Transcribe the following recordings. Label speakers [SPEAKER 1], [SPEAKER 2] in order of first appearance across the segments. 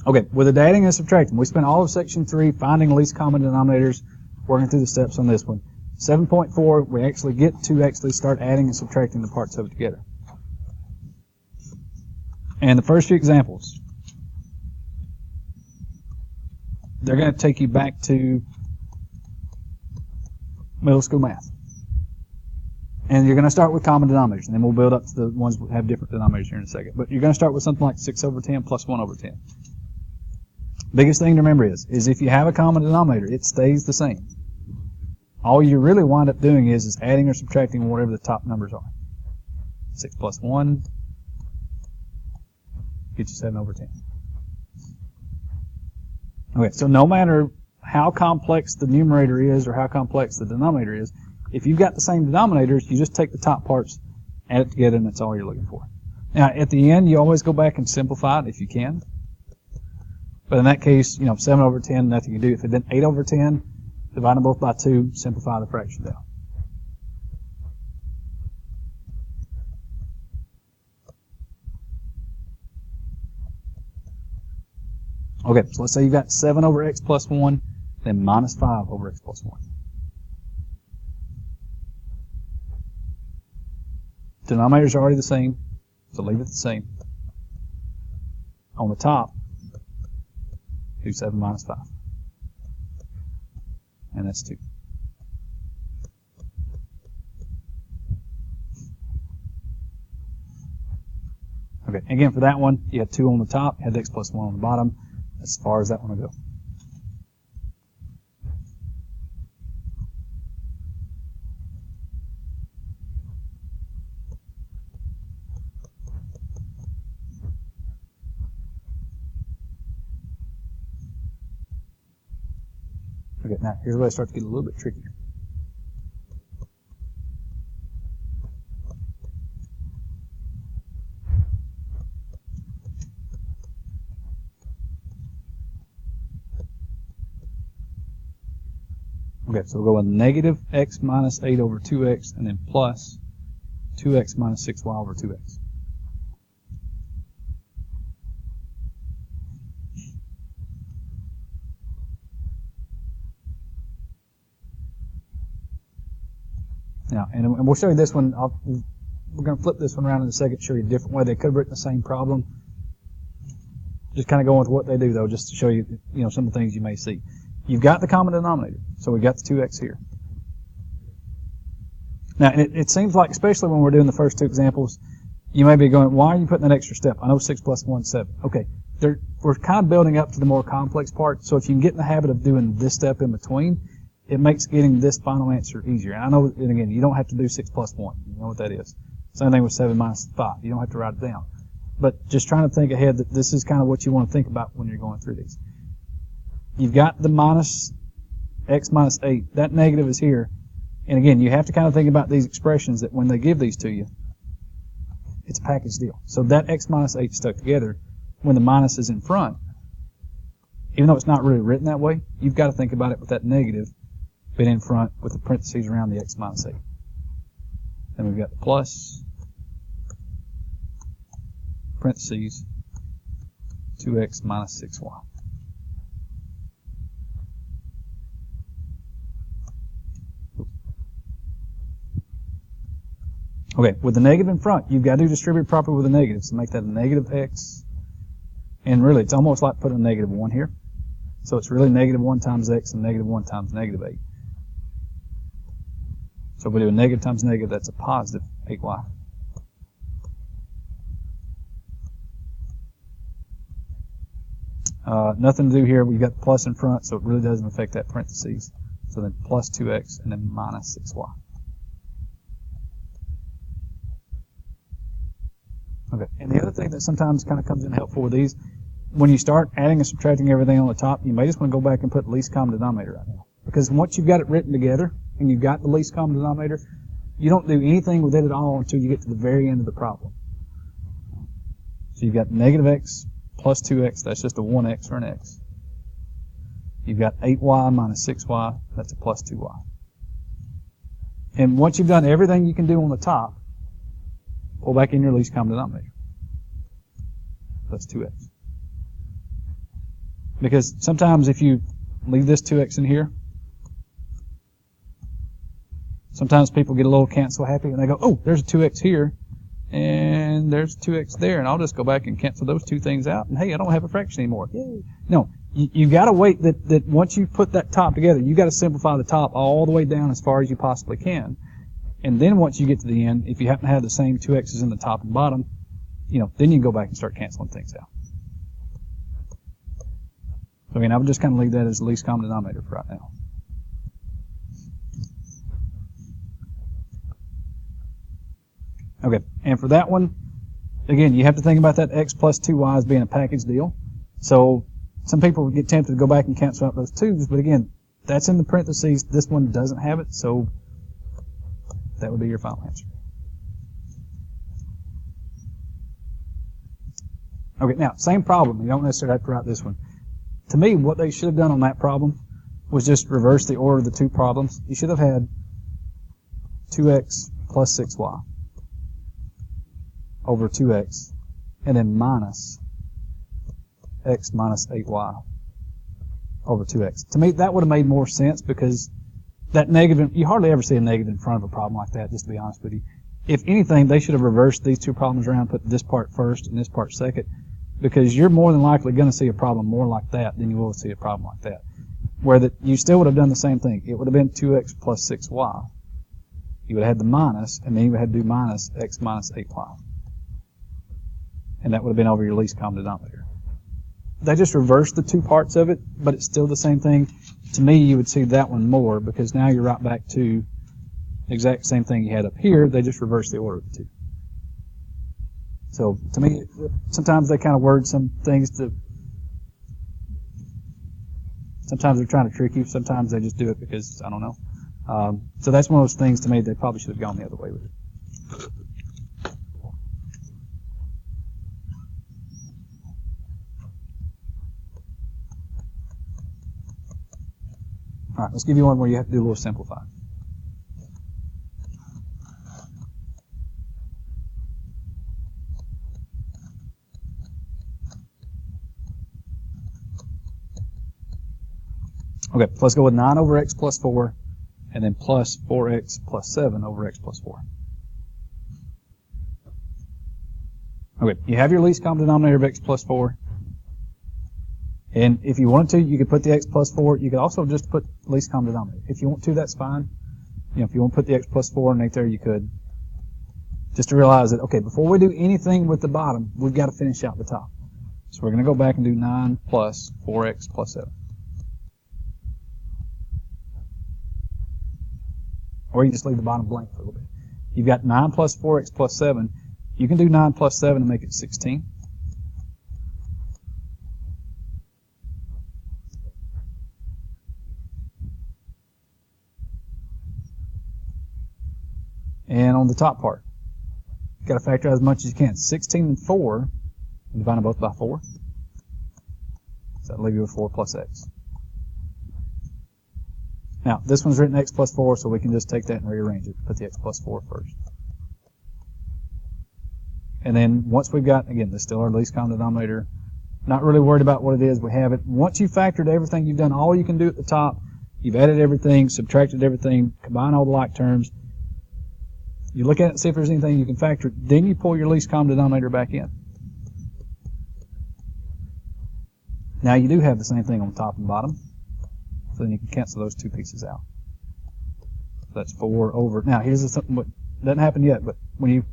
[SPEAKER 1] Okay, with the adding and subtracting, we spent all of section 3 finding least common denominators, working through the steps on this one. 7.4, we actually get to actually start adding and subtracting the parts of it together. And the first few examples, they're going to take you back to middle school math. And you're going to start with common denominators, and then we'll build up to the ones that have different denominators here in a second. But you're going to start with something like 6 over 10 plus 1 over 10. Biggest thing to remember is if you have a common denominator, it stays the same. All you really wind up doing is adding or subtracting whatever the top numbers are. 6 plus 1 gets you 7 over 10. Okay, so no matter how complex the numerator is or how complex the denominator is, if you've got the same denominators, you just take the top parts, add it together, and that's all you're looking for. Now, at the end, you always go back and simplify it if you can. But in that case, 7 over 10, nothing you can do. If it did 8 over 10, divide them both by 2, simplify the fraction down. Okay, so let's say you've got 7 over x plus 1, then minus 5 over x plus 1. Denominators are already the same, so leave it the same. On the top, do 7 minus 5. And that's 2. Okay, again, for that one, you had 2 on the top, you had x plus 1 on the bottom. As far as that one will go. Okay, now here's where it starts to get a little bit trickier. Okay, so we'll go with negative x minus 8 over 2x, and then plus 2x minus 6y over 2x. Now, and we'll show you this one. We're going to flip this one around in a second, show you a different way. They could have written the same problem. Just kind of going with what they do, though, just to show you, some of the things you may see. You've got the common denominator, so we've got the 2x here. Now, it seems like, especially when we're doing the first two examples, you may be going, why are you putting that extra step? I know 6 plus 1 is 7. Okay, we're kind of building up to the more complex part, so if you can get in the habit of doing this step in between, it makes getting this final answer easier. And I know, and again, you don't have to do 6 plus 1. You know what that is. Same thing with 7 minus 5. You don't have to write it down. But just trying to think ahead that this is kind of what you want to think about when you're going through these. You've got the minus x minus 8. That negative is here. And again, you have to kind of think about these expressions that when they give these to you, it's a package deal. So that x minus 8 stuck together, when the minus is in front, even though it's not really written that way, you've got to think about it with that negative bit in front with the parentheses around the x minus 8. Then we've got the plus, parentheses, 2x minus 6y. Okay, with the negative in front, you've got to distribute properly with the negative. So make that a negative x. And really, it's almost like putting a negative 1 here. So it's really negative 1 times x and negative 1 times negative 8. So if we do a negative times negative, that's a positive 8y. Nothing to do here. We've got the plus in front, so it really doesn't affect that parentheses. So then plus 2x and then minus 6y. Okay, and the other thing that sometimes kind of comes in helpful with these, when you start adding and subtracting everything on the top, you may just want to go back and put the least common denominator right now. Because once you've got it written together, and you've got the least common denominator, you don't do anything with it at all until you get to the very end of the problem. So you've got negative x plus 2x, that's just a 1x or an x. You've got 8y minus 6y, that's a plus 2y. And once you've done everything you can do on the top, pull back in your least common denominator. That's 2x. Because sometimes if you leave this 2x in here, sometimes people get a little cancel happy and they go, oh, there's a 2x here and there's 2x there, and I'll just go back and cancel those two things out, and hey, I don't have a fraction anymore. Yay. No, you got to wait that once you put that top together, you got to simplify the top all the way down as far as you possibly can. And then once you get to the end, if you happen to have the same 2x's in the top and bottom, then you can go back and start canceling things out. So again, I would just kind of leave that as the least common denominator for right now. Okay, and for that one, again, you have to think about that x plus 2y as being a package deal. So some people would get tempted to go back and cancel out those 2's, but again, that's in the parentheses. This one doesn't have it, so that would be your final answer. Okay, now, same problem. You don't necessarily have to write this one. To me, what they should have done on that problem was just reverse the order of the two problems. You should have had 2x plus 6y over 2x, and then minus x minus 8y over 2x. To me, that would have made more sense, because that negative, you hardly ever see a negative in front of a problem like that, just to be honest with you. If anything, they should have reversed these two problems around, put this part first and this part second, because you're more than likely going to see a problem more like that than you will see a problem like that. Where that you still would have done the same thing. It would have been 2x plus 6y. You would have had the minus, and then you would have to do minus x minus 8y. And that would have been over your least common denominator. They just reversed the two parts of it, but it's still the same thing. To me, you would see that one more, because now you're right back to the exact same thing you had up here. They just reversed the order of the two. So, to me, sometimes they kind of word some things to... Sometimes they're trying to trick you. Sometimes they just do it because, I don't know. So that's one of those things, to me, they probably should have gone the other way with it. All right, let's give you one where you have to do a little simplifying. Okay, so let's go with 9 over x plus 4, and then plus 4x plus 7 over x plus 4. Okay, you have your least common denominator of x plus 4. And if you wanted to, you could put the x plus 4. You could also just put least common denominator. If you want to, that's fine. If you want to put the x plus 4 underneath there, you could. Just to realize that, okay, before we do anything with the bottom, we've got to finish out the top. So we're going to go back and do 9 plus 4x plus 7. Or you can just leave the bottom blank for a little bit. You've got 9 plus 4x plus 7. You can do 9 plus 7 and make it 16. And on the top part, you've got to factor out as much as you can. 16 and 4, divide them both by 4. So that'll leave you with 4 plus x. Now, this one's written x plus 4, so we can just take that and rearrange it. Put the x plus 4 first. And then once we've got, again, this is still our least common denominator. Not really worried about what it is. We have it. Once you've factored everything, you've done all you can do at the top. You've added everything, subtracted everything, combined all the like terms. You look at it and see if there's anything you can factor. Then you pull your least common denominator back in. Now you do have the same thing on top and bottom. So then you can cancel those two pieces out. So that's 4 over. Now here's something that doesn't happen yet, but when you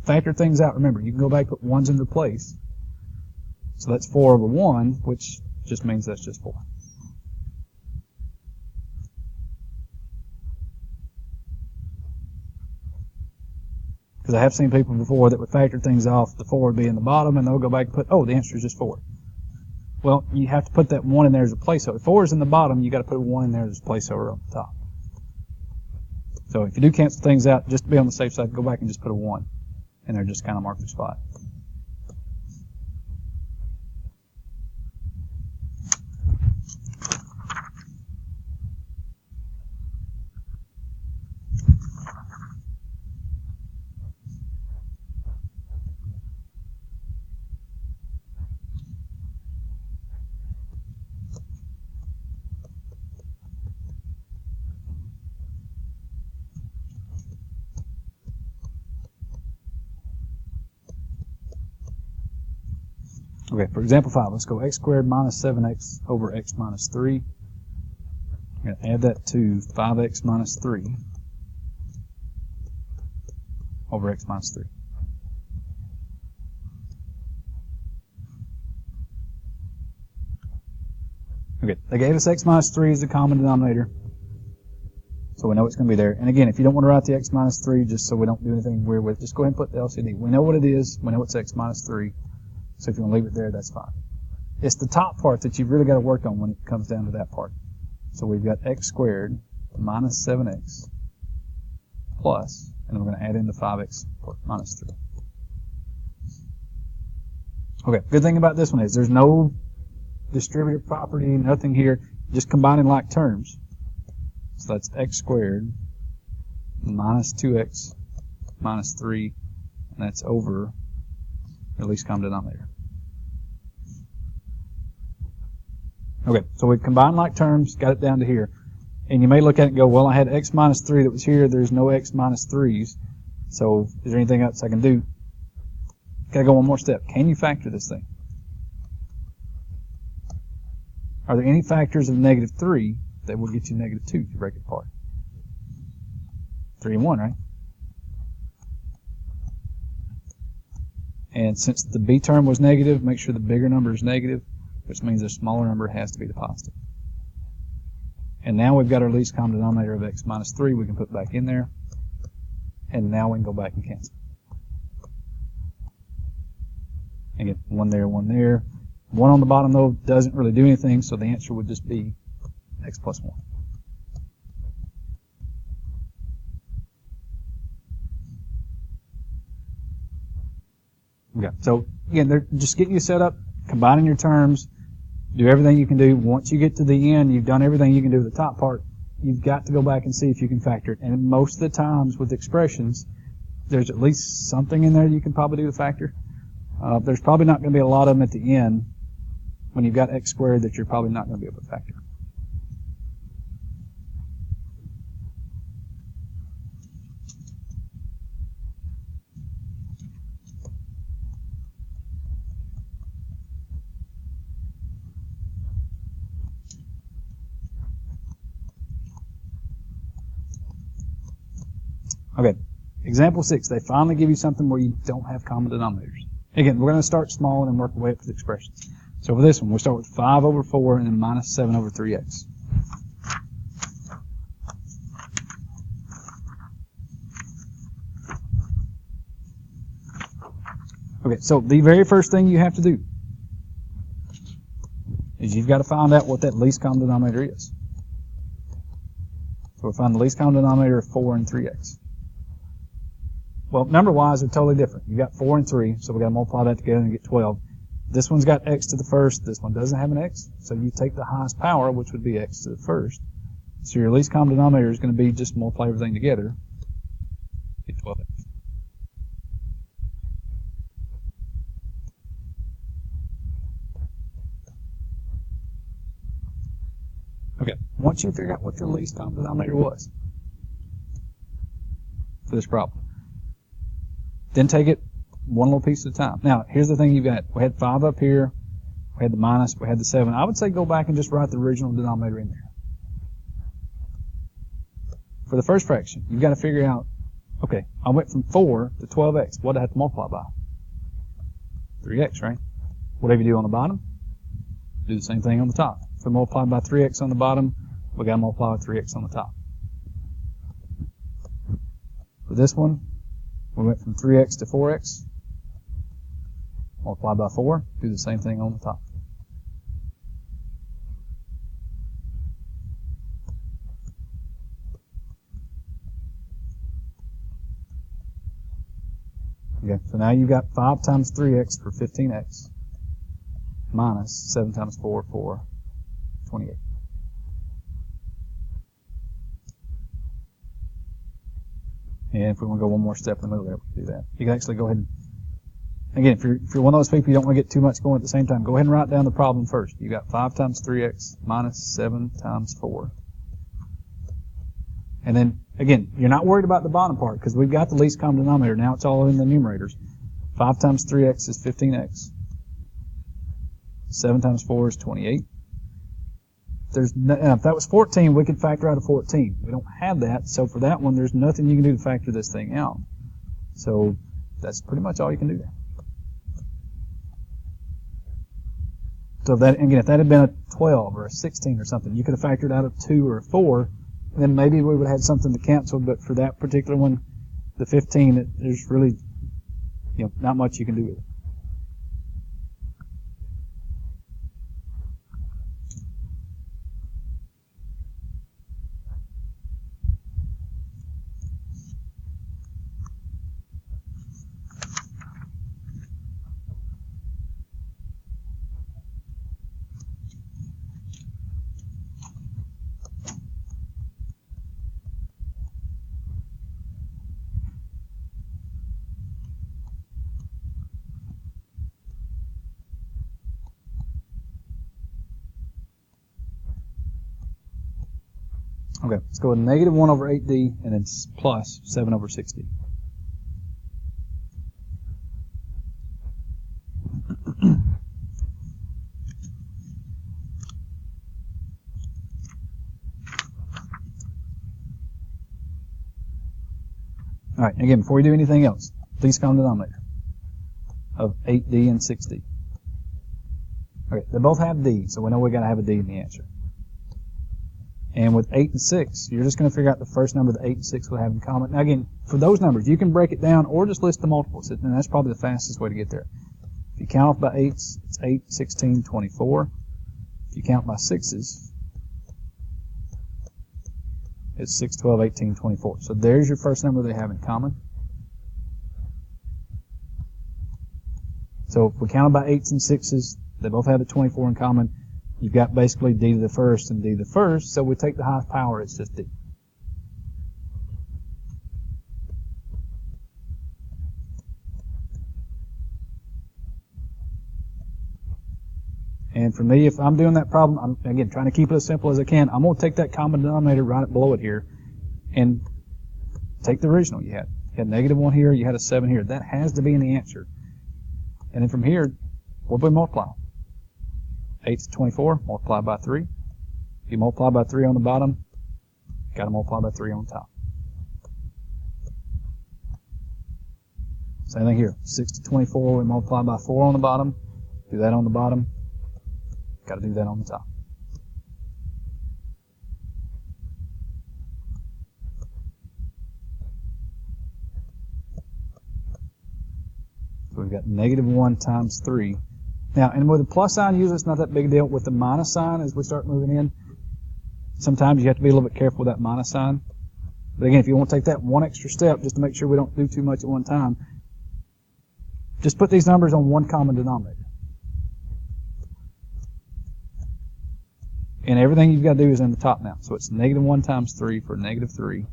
[SPEAKER 1] factor things out, remember, you can go back and put 1's in their place. So that's 4 over 1, which just means that's just 4. Because I have seen people before that would factor things off, the 4 would be in the bottom, and they'll go back and put, oh, the answer is just 4. Well, you have to put that 1 in there as a placeholder. If 4 is in the bottom, you got to put a 1 in there as a placeholder on the top. So if you do cancel things out, just to be on the safe side, go back and just put a 1 in there, just kind of mark the spot. Okay, for example 5, let's go x squared minus 7x over x minus 3. I'm going to add that to 5x minus 3 over x minus 3. Okay, they gave us x minus 3 as the common denominator, so we know it's going to be there. And again, if you don't want to write the x minus 3, just so we don't do anything weird with it, just go ahead and put the LCD. We know what it is. We know it's x minus 3. So if you want to leave it there, that's fine. It's the top part that you've really got to work on when it comes down to that part. So we've got x squared minus 7x plus, and we're going to add in the 5x minus 3. Okay, good thing about this one is there's no distributive property, nothing here, just combining like terms. So that's x squared minus 2x minus 3, and that's over the least common denominator. Okay, so we've combined like terms, got it down to here. And you may look at it and go, well, I had x minus 3 that was here, there's no x minus 3s, so is there anything else I can do? Gotta go one more step. Can you factor this thing? Are there any factors of negative 3 that will get you negative 2 if you break it apart? 3 and 1, right? And since the b term was negative, make sure the bigger number is negative, which means the smaller number has to be the positive. And now we've got our least common denominator of x minus 3 we can put back in there. And now we can go back and cancel. And get 1 there, 1 there. 1 on the bottom, though, doesn't really do anything, so the answer would just be x plus 1. Okay, so again, they're just getting you set up, combining your terms, do everything you can do. Once you get to the end, you've done everything you can do with the top part, you've got to go back and see if you can factor it. And most of the times with expressions, there's at least something in there you can probably do to factor. There's probably not going to be a lot of them at the end when you've got x squared that you're probably not going to be able to factor. Okay, example 6, they finally give you something where you don't have common denominators. Again, we're going to start small and then work our way up to the expressions. So for this one, we'll start with 5 over 4 and then minus 7 over 3x. Okay, so the very first thing you have to do is you've got to find out what that least common denominator is. So we'll find the least common denominator of 4 and 3x. Well, number-wise, they're totally different. You've got 4 and 3, so we've got to multiply that together and get 12. This one's got x to the first. This one doesn't have an x, so you take the highest power, which would be x to the first. So your least common denominator is going to be just multiply everything together. Get 12x. Okay, once you figure out what your least common denominator was for this problem, then take it one little piece at a time. Now, here's the thing you've got. We had 5 up here. We had the minus. We had the 7. I would say go back and just write the original denominator in there. For the first fraction, you've got to figure out, okay, I went from 4 to 12x. What did I have to multiply by? 3x, right? Whatever you do on the bottom, do the same thing on the top. If we multiply by 3x on the bottom, we got to multiply by 3x on the top. For this one, we went from 3x to 4x. Multiply by 4. Do the same thing on the top. Okay, so now you've got 5 times 3x for 15x minus 7 times 4 for 28. And if we want to go one more step in the middle there, we can do that. You can actually go ahead and, again, if you're one of those people you don't want to get too much going at the same time, go ahead and write down the problem first. You got 5 times 3x minus 7 times 4. And then, again, you're not worried about the bottom part because we've got the least common denominator. Now it's all in the numerators. 5 times 3x is 15x 7 times 4 is 28. If that was 14, we could factor out a 14. We don't have that, so for that one, there's nothing you can do to factor this thing out. So that's pretty much all you can do there. So if that had been a 12 or a 16 or something, you could have factored out a 2 or a 4, and then maybe we would have had something to cancel, but for that particular one, the 15, there's really not much you can do with it. Okay, let's go with negative 1 over 8d and then plus 7 over 6d. All right, again, before we do anything else, least common denominator of 8d and 6d. Okay, they both have d, so we know we got to have a d in the answer. And with 8 and 6, you're just going to figure out the first number that 8 and 6 will have in common. Now again, for those numbers, you can break it down or just list the multiples, and that's probably the fastest way to get there. If you count off by 8s, it's 8, 16, 24. If you count by 6s, it's 6, 12, 18, 24. So there's your first number they have in common. So if we count by 8s and 6s, they both have the 24 in common. You've got basically d to the first and d to the first, so we take the highest power, it's just d. And for me, if I'm doing that problem, I'm, again, trying to keep it as simple as I can. I'm going to take that common denominator right below it here and take the original you had. You had negative 1 here, you had a 7 here. That has to be in the answer. And then from here, what do we multiply? 8 to 24, multiply by 3. If you multiply by 3 on the bottom, got to multiply by 3 on top. Same thing here. 6 to 24, we multiply by 4 on the bottom. Do that on the bottom. Got to do that on the top. So we've got negative 1 times 3. Now, and with the plus sign, usually it's not that big a deal. With the minus sign, as we start moving in, sometimes you have to be a little bit careful with that minus sign. But again, if you want to take that one extra step, just to make sure we don't do too much at one time, just put these numbers on one common denominator. And everything you've got to do is in the top now. So it's negative 1 times 3 for negative 3.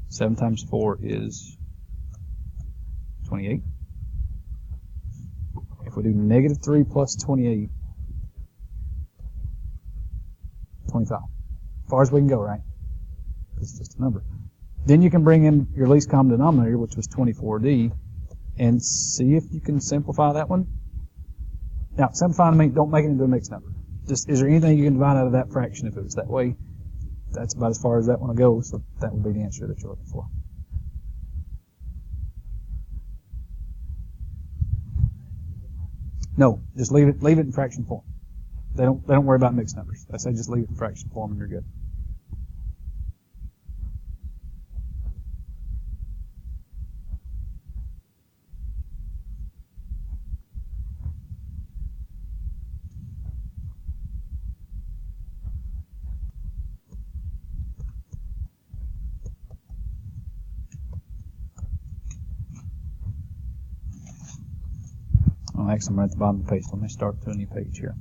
[SPEAKER 1] 7 times 4 is 28. If we do negative 3 plus 28, 25. As far as we can go, right? It's just a number. Then you can bring in your least common denominator, which was 24d, and see if you can simplify that one. Now, simplifying means don't make it into a mixed number. Just, is there anything you can divide out of that fraction if it was that way? That's about as far as that one will go, so that would be the answer that you're looking for. No, just leave it in fraction form. They don't worry about mixed numbers. I say just leave it in fraction form and you're good. Oh, actually, I'm right at the bottom of the page. Let me start to a new page here.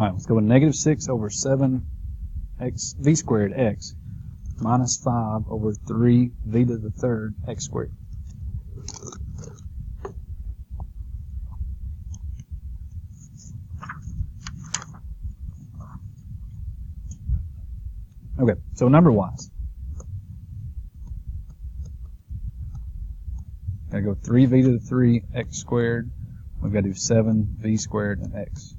[SPEAKER 1] Alright, let's go with negative 6 over 7 x v squared x minus 5 over 3 v to the third x squared. Okay, so number-wise, gotta go 3v to the 3 x squared. We've got to do 7v squared and x.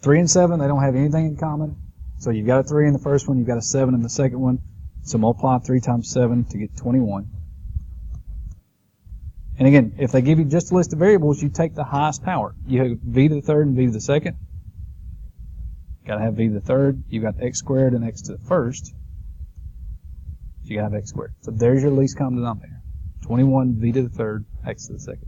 [SPEAKER 1] 3 and 7, they don't have anything in common. So you've got a 3 in the first one, you've got a 7 in the second one. So multiply 3 times 7 to get 21. And again, if they give you just a list of variables, you take the highest power. You have v to the third and v to the second. Gotta have v to the third. You've got x squared and x to the first. So you gotta have x squared. So there's your least common denominator. 21 v to the third, x to the second.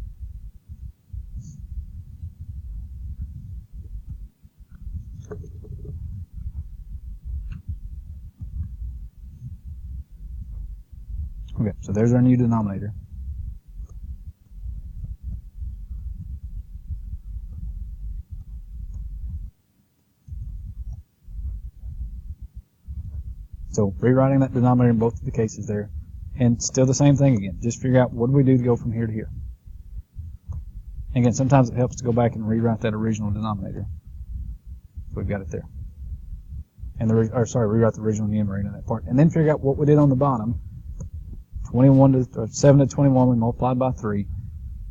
[SPEAKER 1] Okay, so there's our new denominator. So rewriting that denominator in both of the cases there. And still the same thing again. Just figure out what do we do to go from here to here. And again, sometimes it helps to go back and rewrite that original denominator. So we've got it there. And rewrite the original numerator in that part. And then figure out what we did on the bottom. 7 to 21, we multiplied by 3.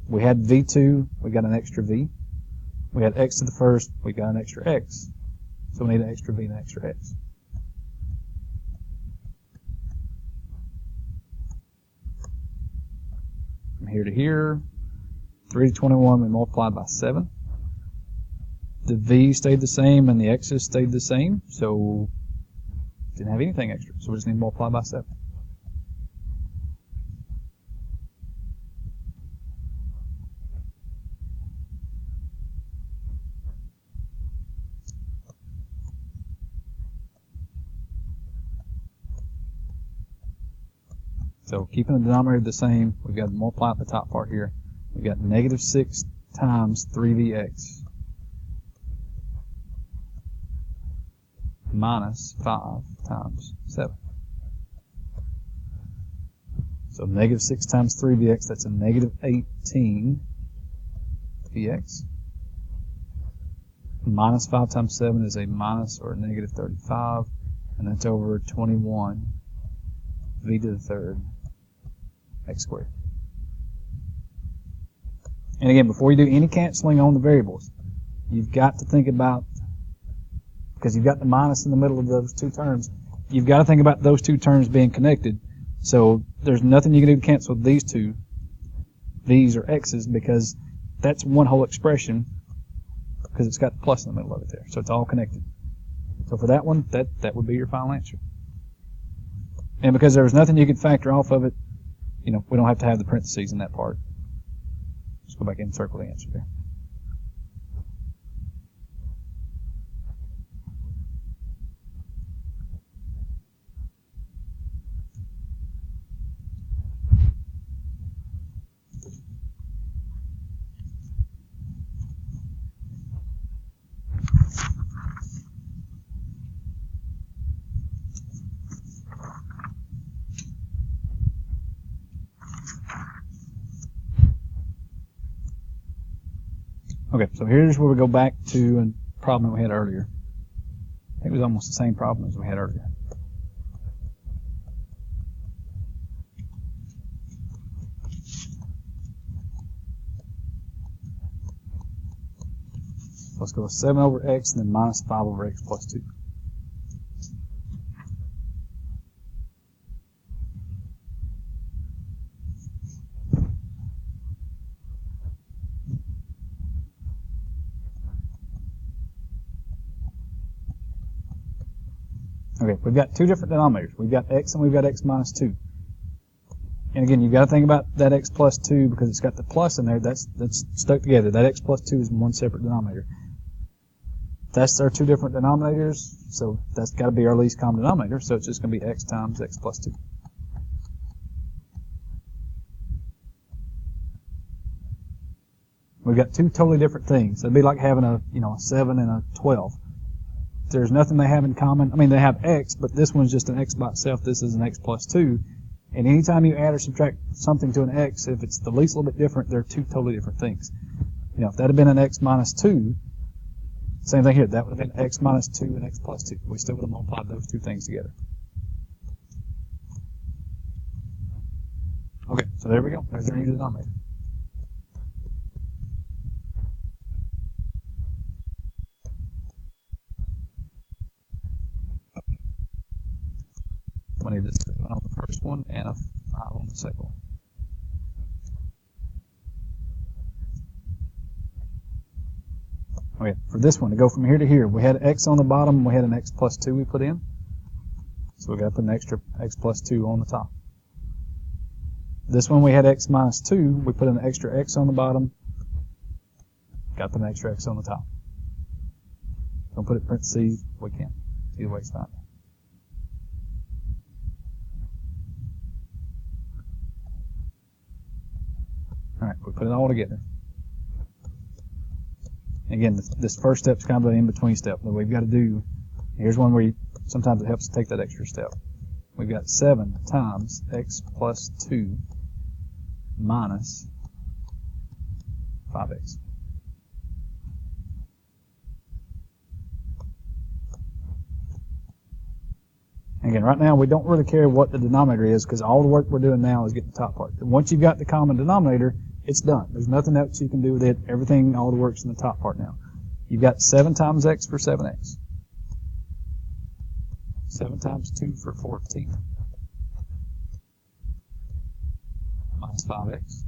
[SPEAKER 1] We had v2, we got an extra v. We had x to the first, we got an extra x. So we need an extra v and an extra x. From here to here, 3 to 21, we multiplied by 7. The v stayed the same and the x's stayed the same, so didn't have anything extra. So we just need to multiply by 7. So keeping the denominator the same, we've got to multiply at the top part here. We've got negative 6 times 3vx minus 5 times 7. So negative 6 times 3vx, that's a negative 18 vx. Minus 5 times 7 is a minus or a negative 35, and that's over 21 v to the third x squared. And again, before you do any canceling on the variables, you've got to think about, because you've got the minus in the middle of those two terms, you've got to think about those two terms being connected. So there's nothing you can do to cancel these two, v's or x's, because that's one whole expression, because it's got the plus in the middle of it there. So it's all connected. So for that one, that would be your final answer. And because there was nothing you could factor off of it, you know, we don't have to have the parentheses in that part. Just go back in and circle the answer there. Okay, so here's where we go back to a problem that we had earlier. I think it was almost the same problem as we had earlier. Let's go with 7 over x and then minus 5 over x plus 2. Okay, we've got two different denominators. We've got x and we've got x minus 2. And again, you've got to think about that x plus 2 because it's got the plus in there. That's stuck together. That x plus 2 is one separate denominator. That's our two different denominators, so that's got to be our least common denominator. So it's just going to be x times x plus 2. We've got two totally different things. It'd be like having a 7 and a 12. There's nothing they have in common. I mean, they have x, but this one's just an x by itself. This is an x plus 2. And anytime you add or subtract something to an x, if it's the least little bit different, they're two totally different things. If that had been an x minus 2, same thing here. That would have been x minus 2 and x plus 2. We still would have multiplied those two things together. Okay, so there we go. There's our new denominator. I need a 7 on the first one and a 5 on the second one. Okay, for this one, to go from here to here, we had x on the bottom, we had an x plus 2 we put in. So we got to put an extra x plus 2 on the top. This one we had x minus 2, we put an extra x on the bottom, got to put an extra x on the top. Don't put it in parentheses, we can. Either way it's fine. Alright, we put it all together. Again, this first step is kind of an in-between step that we've got to do. Here's one where sometimes it helps to take that extra step. We've got 7 times x plus 2 minus 5x. Again, right now we don't really care what the denominator is because all the work we're doing now is getting the top part. And once you've got the common denominator, it's done. There's nothing else you can do with it. Everything, all the work's in the top part now. You've got 7 times x for 7x. 7 times 2 for 14. Minus 5x.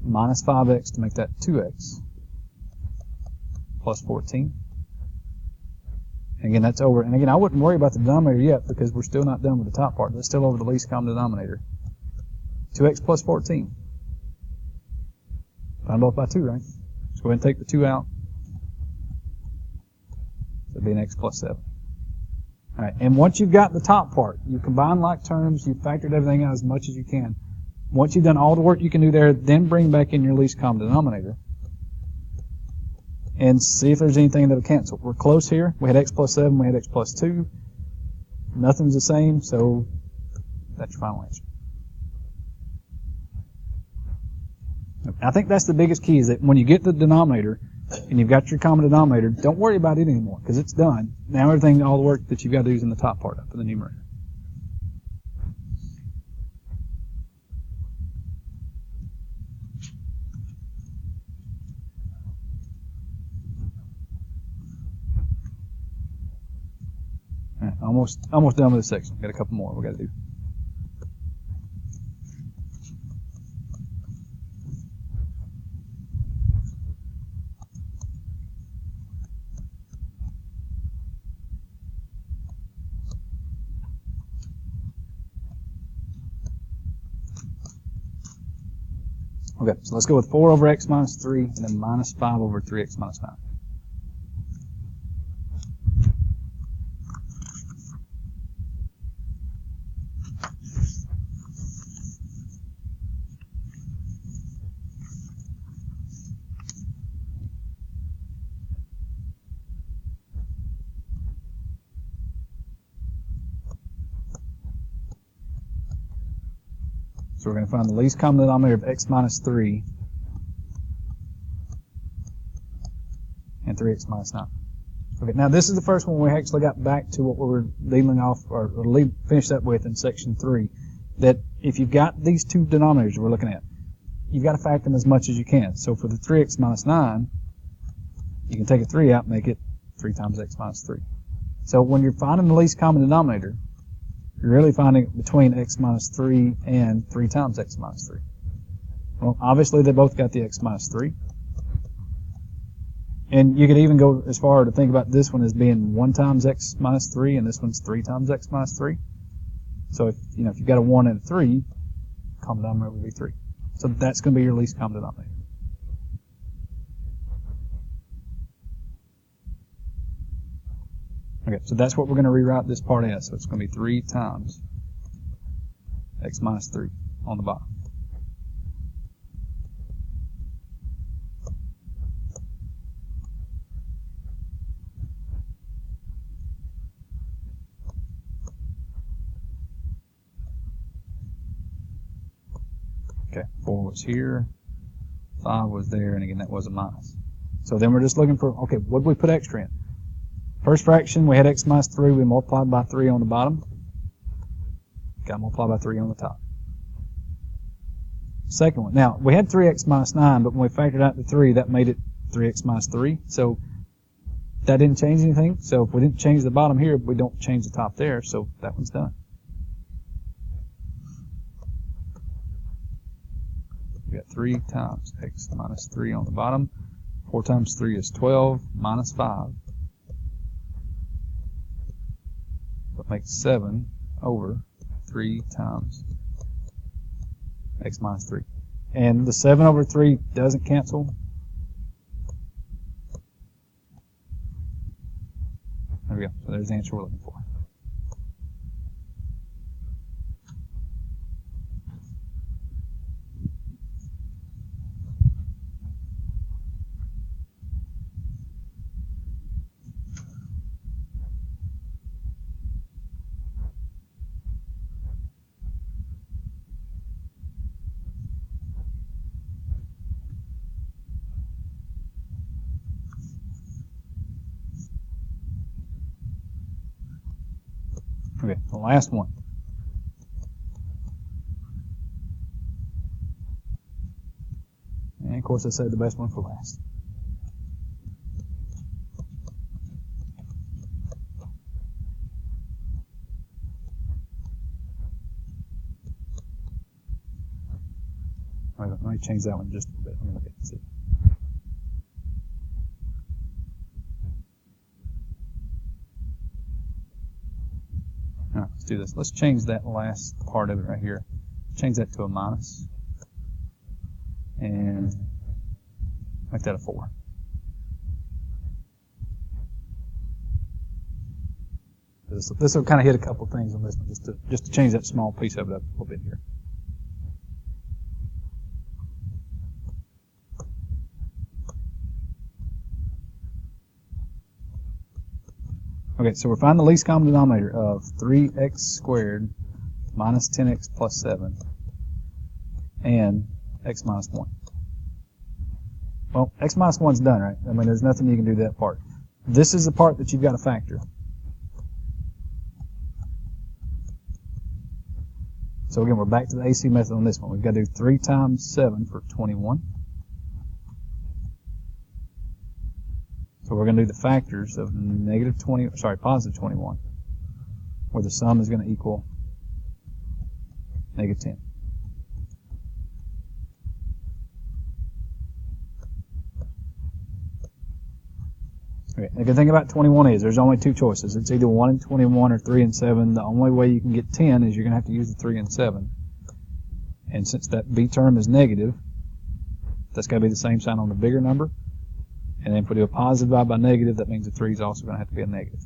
[SPEAKER 1] Minus 5x to make that 2x. Plus 14. Again, that's over. And again, I wouldn't worry about the denominator yet because we're still not done with the top part. That's still over the least common denominator. 2x plus 14. Divide both by 2, right? Let's go ahead and take the 2 out. That'd be an x plus 7. All right, and once you've got the top part, you combine like terms, you've factored everything out as much as you can. Once you've done all the work you can do there, then bring back in your least common denominator. And see if there's anything that'll cancel. We're close here. We had x plus 7, we had x plus 2. Nothing's the same, so that's your final answer. I think that's the biggest key, is that when you get the denominator and you've got your common denominator, don't worry about it anymore because it's done. Now everything, all the work that you've got to do is in the top part up in the numerator. All right, almost done with this section. Got a couple more we got to do. Okay, so let's go with 4 over x minus 3 and then minus 5 over 3x minus 9. So we're going to find the least common denominator of x minus 3 and 3x minus 9. Okay, now this is the first one we actually got back to what we were dealing off, or finished up with in section 3, that if you've got these two denominators we're looking at, you've got to factor them as much as you can. So for the 3x minus 9, you can take a 3 out and make it 3 times x minus 3. So when you're finding the least common denominator, you're really finding it between x minus 3 and 3 times x minus 3. Well, obviously they both got the x minus 3. And you could even go as far to think about this one as being 1 times x minus 3, and this one's 3 times x minus 3. So if you've got a 1 and a 3, common denominator would be 3. So that's going to be your least common denominator. Okay, so that's what we're going to rewrite this part as. So it's going to be 3 times x minus 3 on the bottom. Okay, 4 was here, 5 was there, and again that was a minus. So then we're just looking for, okay, what did we put extra in? First fraction, we had x minus 3, we multiplied by 3 on the bottom. Got to multiply by 3 on the top. Second one, now we had 3x minus 9, but when we factored out the 3, that made it 3x minus 3. So that didn't change anything. So if we didn't change the bottom here, we don't change the top there, so that one's done. We got 3 times x minus 3 on the bottom. 4 times 3 is 12 minus 5. That makes 7 over 3 times x minus 3. And the 7 over 3 doesn't cancel. There we go. So there's the answer we're looking for. Okay, the last one. And of course I saved the best one for last. Let me change that one just a bit. Let me look at it and see. All right, let's do this. Let's change that last part of it right here. Change that to a minus. And make that a 4. This will kind of hit a couple things on this one, just to change that small piece of it up a little bit here. Okay, so we're finding the least common denominator of 3x squared minus 10x plus 7 and x minus 1. Well, x minus 1's done, right? I mean, there's nothing you can do to that part. This is the part that you've got to factor. So again, we're back to the AC method on this one. We've got to do 3 times 7 for 21. So we're going to do the factors of positive 21, where the sum is going to equal negative 10. Okay, the good thing about 21 is there's only 2 choices. It's either 1 and 21 or 3 and 7. The only way you can get 10 is you're going to have to use the 3 and 7. And since that b term is negative, that's got to be the same sign on the bigger number. And then if we do a positive divided by negative, that means the 3 is also going to have to be a negative.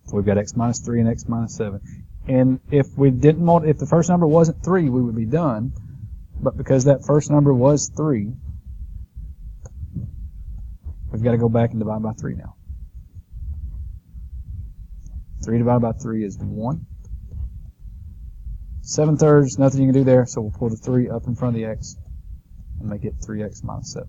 [SPEAKER 1] So we've got x minus 3 and x minus 7. And if we didn't if the first number wasn't 3, we would be done. But because that first number was 3, we've got to go back and divide by 3 now. 3 divided by 3 is 1. 7/3, nothing you can do there, so we'll pull the 3 up in front of the x and make it 3x minus 7.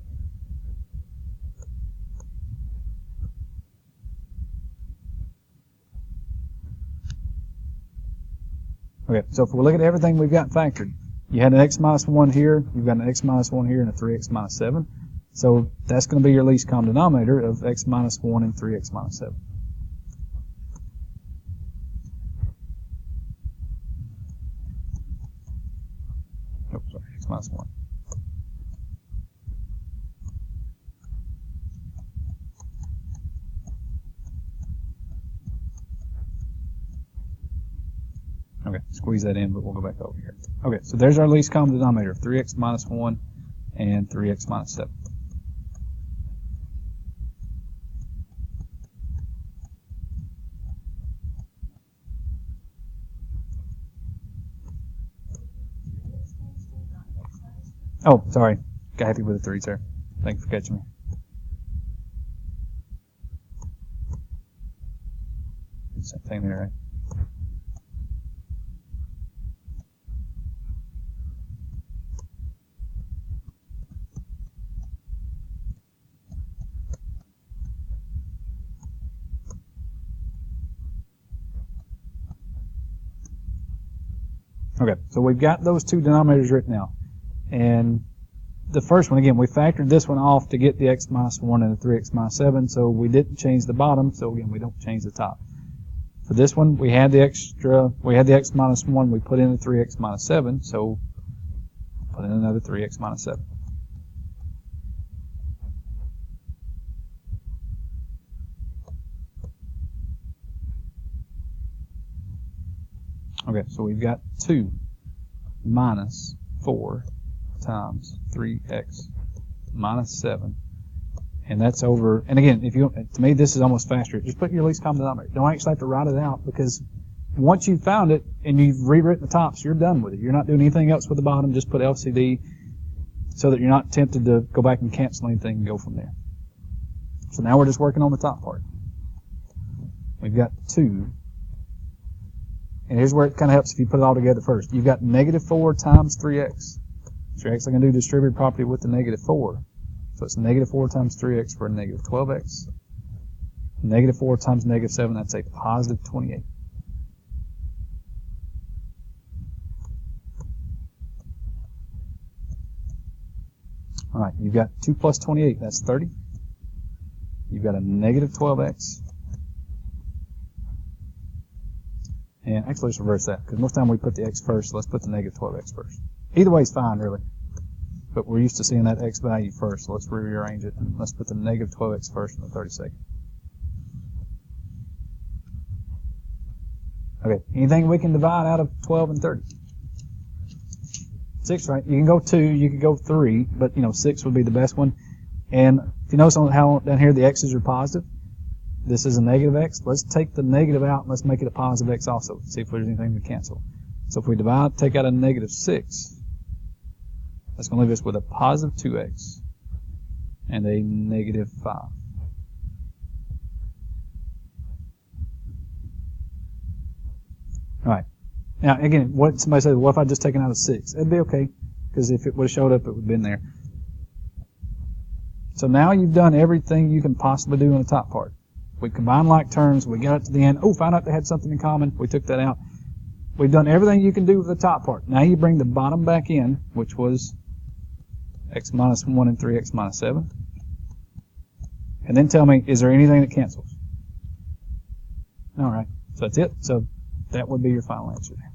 [SPEAKER 1] Okay, so if we look at everything we've got factored, you had an x minus 1 here, you've got an x minus 1 here, and a 3x minus 7. So that's going to be your least common denominator of x minus 1 and 3x minus 7. Oh, sorry, x minus 1. Okay, squeeze that in, but we'll go back over here. Okay, so there's our least common denominator, 3x minus 1 and 3x minus 7. Oh, sorry. Got happy with the 3s there. Thanks for catching me. thing there, right? Okay, so we've got those two denominators written out. And the first one, again, we factored this one off to get the x minus 1 and the 3x minus 7, so we didn't change the bottom, so again, we don't change the top. For this one, we had the x minus 1, we put in the 3x minus 7, so put in another 3x minus 7. Okay, so we've got 2 minus 4 times 3x minus 7. And that's over, and again, if you, to me, this is almost faster. Just put your least common denominator. Don't actually have to write it out, because once you've found it and you've rewritten the tops, you're done with it. You're not doing anything else with the bottom. Just put LCD so that you're not tempted to go back and cancel anything and go from there. So now we're just working on the top part. We've got 2. And here's where it kind of helps if you put it all together first. You've got negative 4 times 3x. So you're actually going to do distributive property with the negative 4. So it's negative 4 times 3x for a negative 12x. Negative 4 times negative 7, that's a positive 28. All right, you've got 2 plus 28, that's 30. You've got a negative 12x. And actually, let's reverse that, because most of the time we put the x first, so let's put the negative 12x first. Either way is fine, really. But we're used to seeing that x value first, so let's rearrange it. And let's put the negative 12x first and the 32nd. Okay, anything we can divide out of 12 and 30? 6, right? You can go 2, you could go 3, but 6 would be the best one. And if you notice how down here the x's are positive, this is a negative x. Let's take the negative out and let's make it a positive x also. See if there's anything to cancel. So if we divide, take out a negative 6, that's going to leave us with a positive 2x and a negative 5. Alright. Now, again, what somebody said, what if I just taken out a 6? It'd be okay, because if it would have showed up, it would have been there. So now you've done everything you can possibly do in the top part. We combined like terms, we got it to the end. Oh, found out they had something in common. We took that out. We've done everything you can do with the top part. Now you bring the bottom back in, which was x minus 1 and 3x minus 7. And then tell me, is there anything that cancels? All right, so that's it. So that would be your final answer there.